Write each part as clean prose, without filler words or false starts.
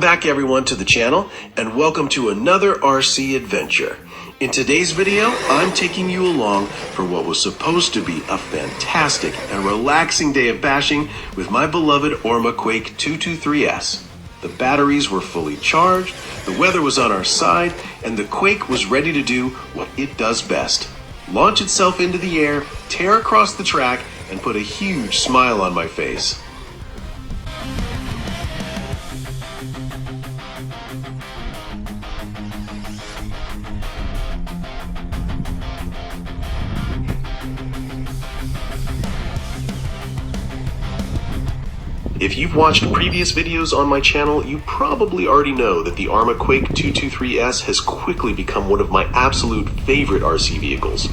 back everyone to the channel and welcome to another RC adventure. In today's video, I'm taking you along for what was supposed to be a fantastic and relaxing day of bashing with my beloved Arrma Quake 223S. The batteries were fully charged, the weather was on our side, and the Quake was ready to do what it does best. Launch itself into the air, tear across the track, and put a huge smile on my face. If you've watched previous videos on my channel, you probably already know that the Arrma Quake 223S has quickly become one of my absolute favorite RC vehicles.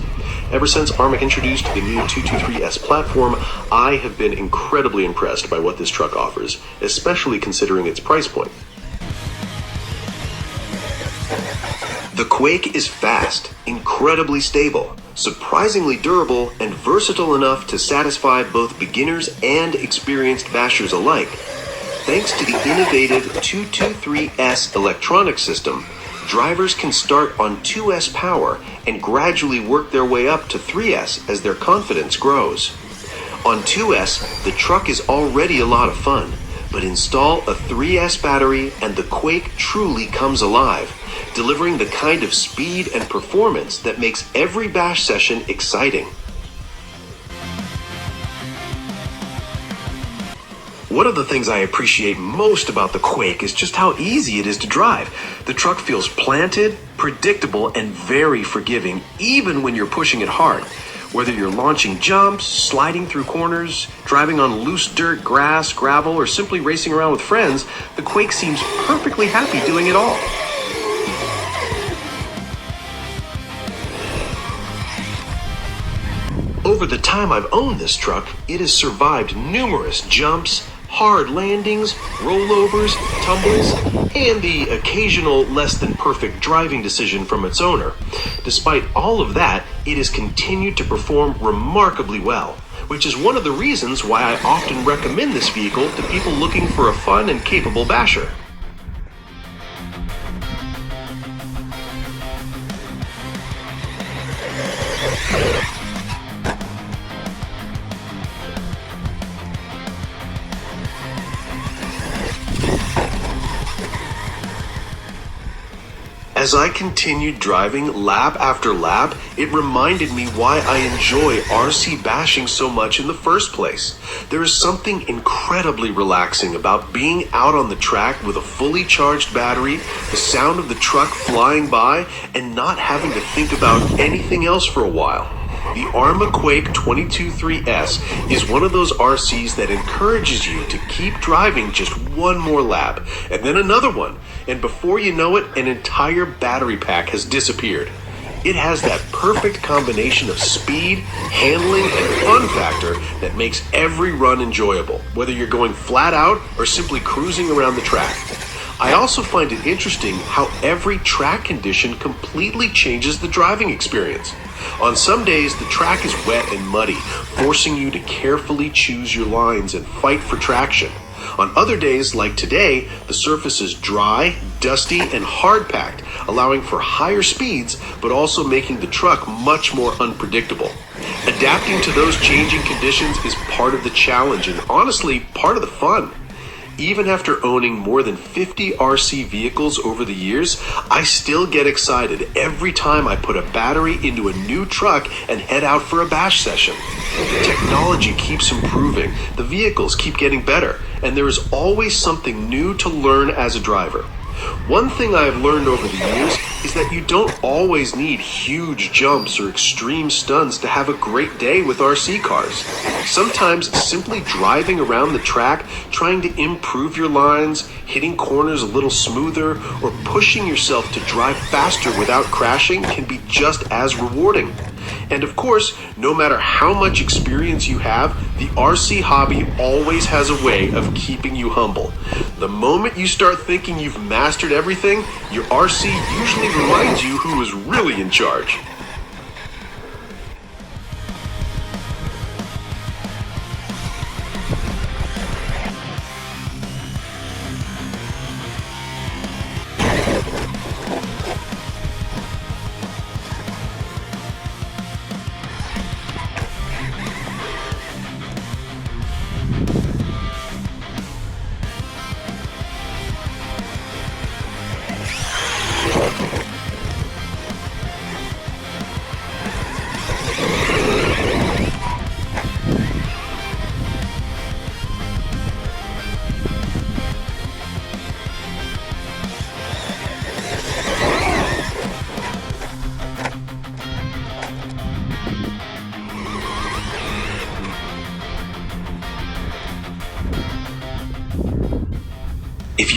Ever since Arrma introduced the new 223S platform, I have been incredibly impressed by what this truck offers, especially considering its price point. The Quake is fast, incredibly stable, surprisingly durable, and versatile enough to satisfy both beginners and experienced bashers alike. Thanks to the innovative 223S electronic system, drivers can start on 2S power and gradually work their way up to 3S as their confidence grows. On 2S, the truck is already a lot of fun, but install a 3S battery and the Quake truly comes alive, delivering the kind of speed and performance that makes every bash session exciting. One of the things I appreciate most about the Quake is just how easy it is to drive. The truck feels planted, predictable, and very forgiving, even when you're pushing it hard. Whether you're launching jumps, sliding through corners, driving on loose dirt, grass, gravel, or simply racing around with friends, the Quake seems perfectly happy doing it all. Over the time I've owned this truck, it has survived numerous jumps, hard landings, rollovers, tumbles, and the occasional less than perfect driving decision from its owner. Despite all of that, it has continued to perform remarkably well, which is one of the reasons why I often recommend this vehicle to people looking for a fun and capable basher. As I continued driving lap after lap, it reminded me why I enjoy RC bashing so much in the first place. There is something incredibly relaxing about being out on the track with a fully charged battery, the sound of the truck flying by, and not having to think about anything else for a while. The Arrma Quake 223S is one of those RCs that encourages you to keep driving just one more lap, and then another one, and before you know it, an entire battery pack has disappeared. It has that perfect combination of speed, handling, and fun factor that makes every run enjoyable, whether you're going flat out or simply cruising around the track. I also find it interesting how every track condition completely changes the driving experience. On some days, the track is wet and muddy, forcing you to carefully choose your lines and fight for traction. On other days, like today, the surface is dry, dusty, and hard-packed, allowing for higher speeds, but also making the truck much more unpredictable. Adapting to those changing conditions is part of the challenge and honestly, part of the fun. Even after owning more than 50 RC vehicles over the years, I still get excited every time I put a battery into a new truck and head out for a bash session. The technology keeps improving, the vehicles keep getting better, and there is always something new to learn as a driver. One thing I have learned over the years is that you don't always need huge jumps or extreme stunts to have a great day with RC cars. Sometimes simply driving around the track, trying to improve your lines, hitting corners a little smoother, or pushing yourself to drive faster without crashing can be just as rewarding. And of course, no matter how much experience you have, the RC hobby always has a way of keeping you humble. The moment you start thinking you've mastered everything, your RC usually reminds you who is really in charge.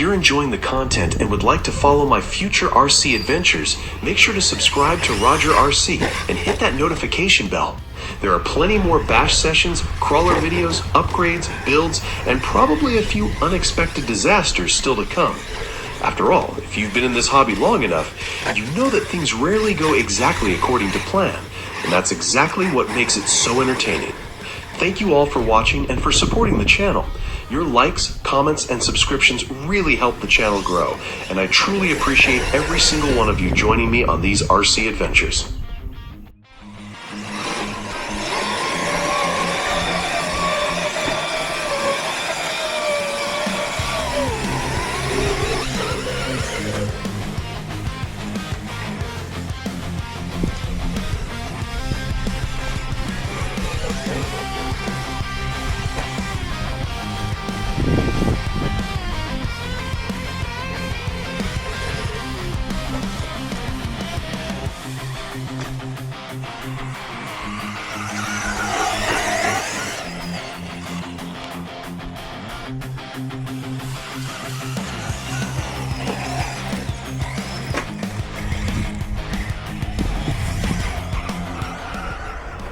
you're enjoying the content and would like to follow my future RC adventures, make sure to subscribe to RogerRC and hit that notification bell. There are plenty more bash sessions, crawler videos, upgrades, builds, and probably a few unexpected disasters still to come. After all, if you've been in this hobby long enough, you know that things rarely go exactly according to plan, and that's exactly what makes it so entertaining. Thank you all for watching and for supporting the channel. Your likes, comments, and subscriptions really help the channel grow, and I truly appreciate every single one of you joining me on these RC adventures.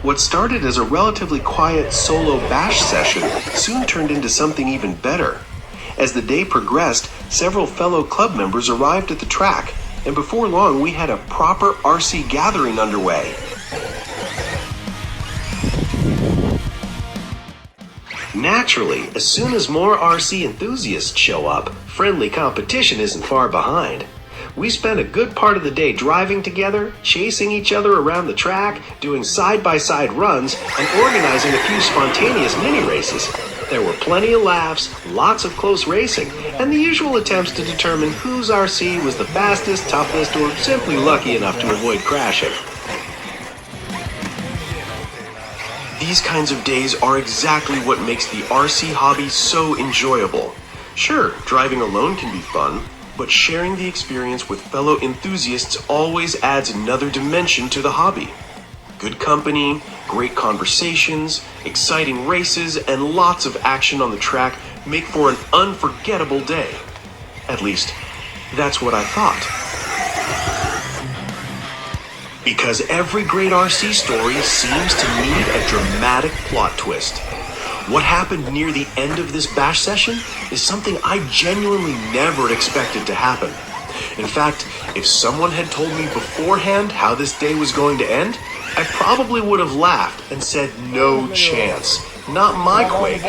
What started as a relatively quiet solo bash session soon turned into something even better. As the day progressed, several fellow club members arrived at the track, and before long we had a proper RC gathering underway. Naturally, as soon as more RC enthusiasts show up, friendly competition isn't far behind. We spent a good part of the day driving together, chasing each other around the track, doing side-by-side runs, and organizing a few spontaneous mini-races. There were plenty of laughs, lots of close racing, and the usual attempts to determine whose RC was the fastest, toughest, or simply lucky enough to avoid crashing. These kinds of days are exactly what makes the RC hobby so enjoyable. Sure, driving alone can be fun, but sharing the experience with fellow enthusiasts always adds another dimension to the hobby. Good company, great conversations, exciting races, and lots of action on the track make for an unforgettable day. At least, that's what I thought. Because every great RC story seems to need a dramatic plot twist. What happened near the end of this bash session is something I genuinely never expected to happen. In fact, if someone had told me beforehand how this day was going to end, I probably would have laughed and said no chance. Not my Quake.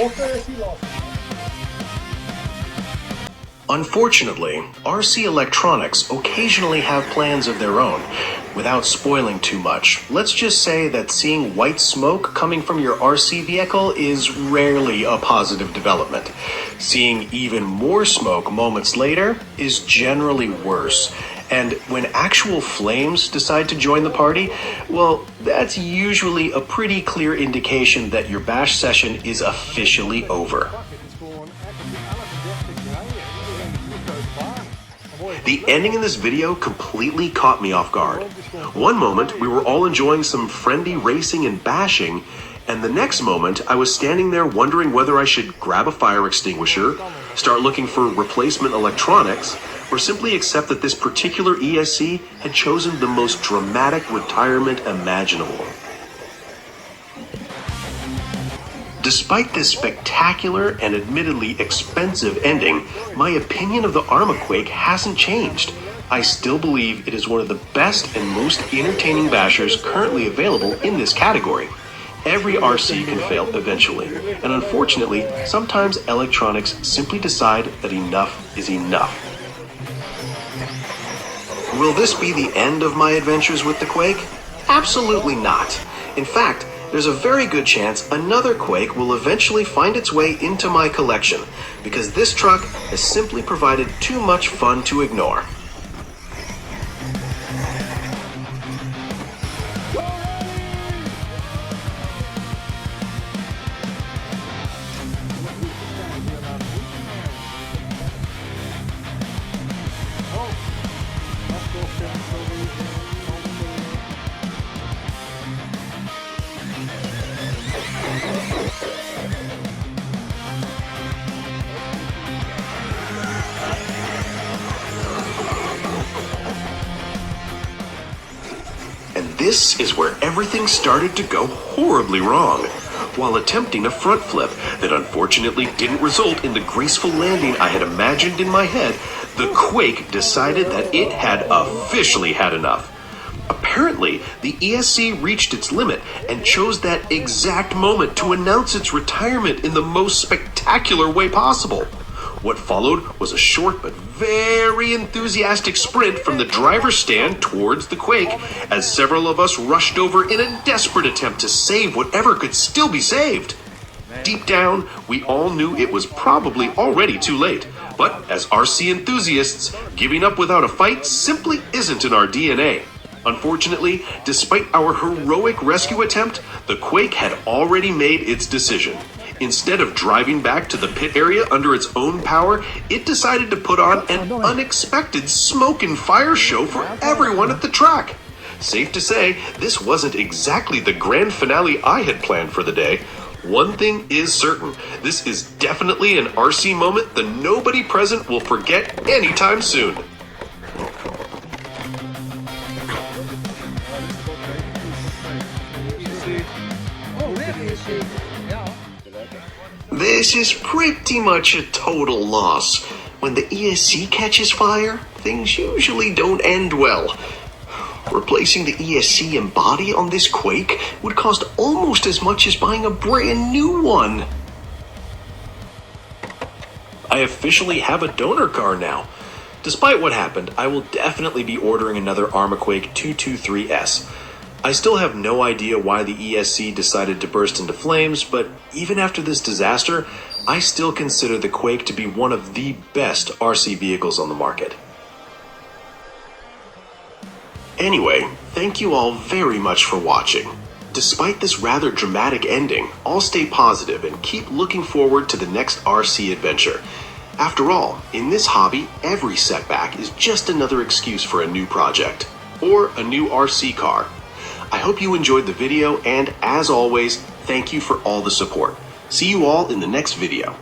Unfortunately, RC electronics occasionally have plans of their own. Without spoiling too much, let's just say that seeing white smoke coming from your RC vehicle is rarely a positive development. Seeing even more smoke moments later is generally worse. And when actual flames decide to join the party, well, that's usually a pretty clear indication that your bash session is officially over. The ending in this video completely caught me off guard. One moment, we were all enjoying some friendly racing and bashing, and the next moment, I was standing there wondering whether I should grab a fire extinguisher, start looking for replacement electronics, or simply accept that this particular ESC had chosen the most dramatic retirement imaginable. Despite this spectacular and admittedly expensive ending, my opinion of the Arrma Quake hasn't changed. I still believe it is one of the best and most entertaining bashers currently available in this category. Every RC can fail eventually, and unfortunately, sometimes electronics simply decide that enough is enough. Will this be the end of my adventures with the Quake? Absolutely not. In fact, there's a very good chance another Quake will eventually find its way into my collection, because this truck has simply provided too much fun to ignore. this is where everything started to go horribly wrong. While attempting a front flip that unfortunately didn't result in the graceful landing I had imagined in my head, the Quake decided that it had officially had enough. Apparently, the ESC reached its limit and chose that exact moment to announce its retirement in the most spectacular way possible. What followed was a short but very enthusiastic sprint from the driver's stand towards the Quake as several of us rushed over in a desperate attempt to save whatever could still be saved. Deep down, we all knew it was probably already too late, but as RC enthusiasts, giving up without a fight simply isn't in our DNA. Unfortunately, despite our heroic rescue attempt, the Quake had already made its decision. Instead of driving back to the pit area under its own power, it decided to put on an unexpected smoke and fire show for everyone at the track. Safe to say, this wasn't exactly the grand finale I had planned for the day. One thing is certain, this is definitely an RC moment that nobody present will forget anytime soon. This is pretty much a total loss. When the ESC catches fire, things usually don't end well. Replacing the ESC and body on this Quake would cost almost as much as buying a brand new one. I officially have a donor car now. Despite what happened, I will definitely be ordering another Arrma Quake 223S. I still have no idea why the ESC decided to burst into flames, but even after this disaster, I still consider the Quake to be one of the best RC vehicles on the market. Anyway, thank you all very much for watching. Despite this rather dramatic ending, I'll stay positive and keep looking forward to the next RC adventure. After all, in this hobby, every setback is just another excuse for a new project, or a new RC car. I hope you enjoyed the video, and as always, thank you for all the support. See you all in the next video.